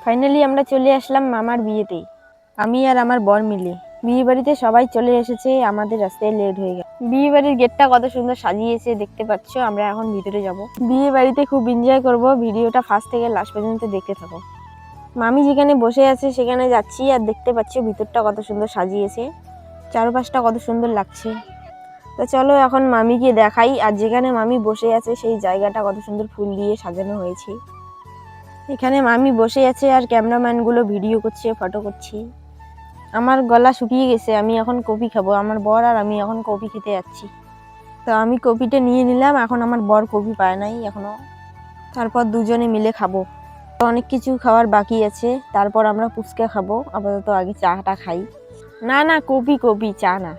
Finally আমরা চলে আসলাম মামার বিয়েতে। আমি আর আমার বর মিলে বিয়ে বাড়িতে সবাই চলে এসেছে, আমাদের রাস্তায় লেট হয়ে গেল। বিয়ে বাড়ির গেটটা কত সুন্দর সাজিয়েছে দেখতে পাচ্ছ। আমরা এখন ভিতরে যাব, বিয়ে বাড়িতে খুব এনজয় করব। ভিডিওটা ফার্স্ট থেকে লাস্ট পর্যন্ত দেখতে থাকো। মামি যেখানে বসে আছে সেখানে যাচ্ছি, আর দেখতে পাচ্ছ ভিতরটা কত সুন্দর সাজিয়েছে, চারপাশটা কত সুন্দর লাগছে। তো চলো এখন মামিকে দেখাই। আর যেখানে মামি বসে আছে সেই জায়গাটা কত সুন্দর ফুল দিয়ে সাজানো হয়েছে। এখানে মামি বসে আছে আর ক্যামেরাম্যানগুলো ভিডিও করছে, ফটো করছি। আমার গলা শুকিয়ে গেছে, আমি এখন কফি খাবো। আমার বর আর আমি এখন কফি খেতে যাচ্ছি। তো আমি কফিটা নিয়ে নিলাম, এখন আমার বর কফি পায় নাই এখনো। তারপর দুজনে মিলে খাবো। অনেক কিছু খাওয়ার বাকি আছে, তারপর আমরা ফুচকা খাবো। আপাতত আগে চাটা খাই। না না, কফি কফি, চা না।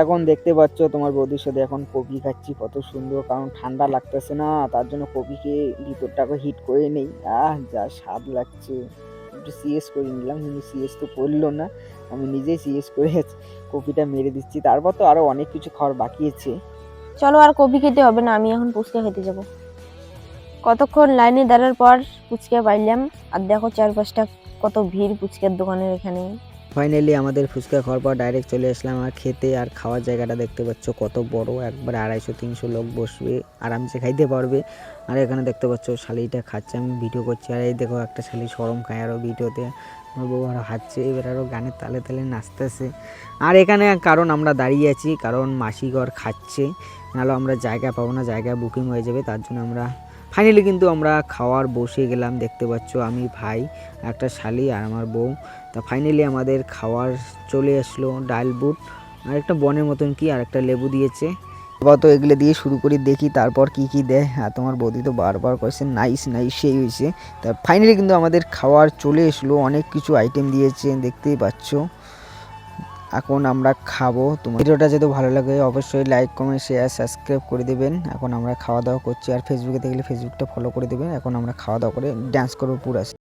এখন দেখতে পাচ্ছ তোমার বৌদির সাথে এখন কফি খাচ্ছি, কত সুন্দর, কারণ ঠান্ডা লাগতেছে না, তার জন্য কফি খেয়ে ভিতরটাকে হিট করে নেই। যা স্বাদ লাগছে। একটু সিএস করে নিলাম, কিন্তু সিএস তো করলো না, আমি নিজেই সিএস করে কফিটা মেরে দিচ্ছি। তারপর তো আরো অনেক কিছু খাওয়ার বাকি আছে। চলো, আর কফি খেতে হবে না, আমি এখন ফুচকা খেতে যাব। কতক্ষণ লাইনে দাঁড়ার পর ফুচকা পাইলাম। আর দেখো চারপাশটা কত ভিড় ফুচকার দোকানের এখানে। ফাইনালি আমাদের ফুচকা খাওয়ার পর ডাইরেক্ট চলে আসলাম আর খেতে। আর খাওয়ার জায়গাটা দেখতে পাচ্ছ কত বড়, একবার 250-300 লোক বসবে, আরামসে খাইতে পারবে। আর এখানে দেখতে পাচ্ছ শালিটা খাচ্ছে, আমি ভিডিও করছি। আর এই দেখো একটা শালি শরম খায় আরও ভিডিওতে, আমার বউ আরও হাঁটছে, এবার আরও গানের তালে তালে নাচতেছে। আর এখানে কারণ আমরা দাঁড়িয়ে আছি, কারণ মাসিঘর খাচ্ছে, নাহলে আমরা জায়গা পাবো না, জায়গা বুকিং হয়ে যাবে, তার জন্য আমরা ফাইনালি কিন্তু আমরা খাওয়ার বসে গেলাম। দেখতে পাচ্ছ আমি, ভাই, একটা শালি আর আমার বউ। তা ফাইনালি আমাদের খাওয়ার চলে আসলো। ডাল বুট আর একটা বনের মতন কি আর একটা লেবু দিয়েছে। আবার তো এগুলো দিয়ে শুরু করি, দেখি তারপর কি কি দেয়। আর তোমার বৌদি তো বারবার কয়েছে নাইস নাইস, সেই হয়েছে। তা ফাইনালি কিন্তু আমাদের খাওয়ার চলে আসলো, অনেক কিছু আইটেম দিয়েছে দেখতেই পাচ্ছ। এখন আমরা খাবো। তোমার ভিডিওটা যদি ভালো লাগে অবশ্যই লাইক কমেন্ট শেয়ার সাবস্ক্রাইব করে দেবেন। এখন আমরা খাওয়া দাওয়া করছি, আর ফেসবুকে দেখলে ফেসবুকটা ফলো করে দেবেন। এখন আমরা খাওয়া দাওয়া করে ডান্স করবো পুরো।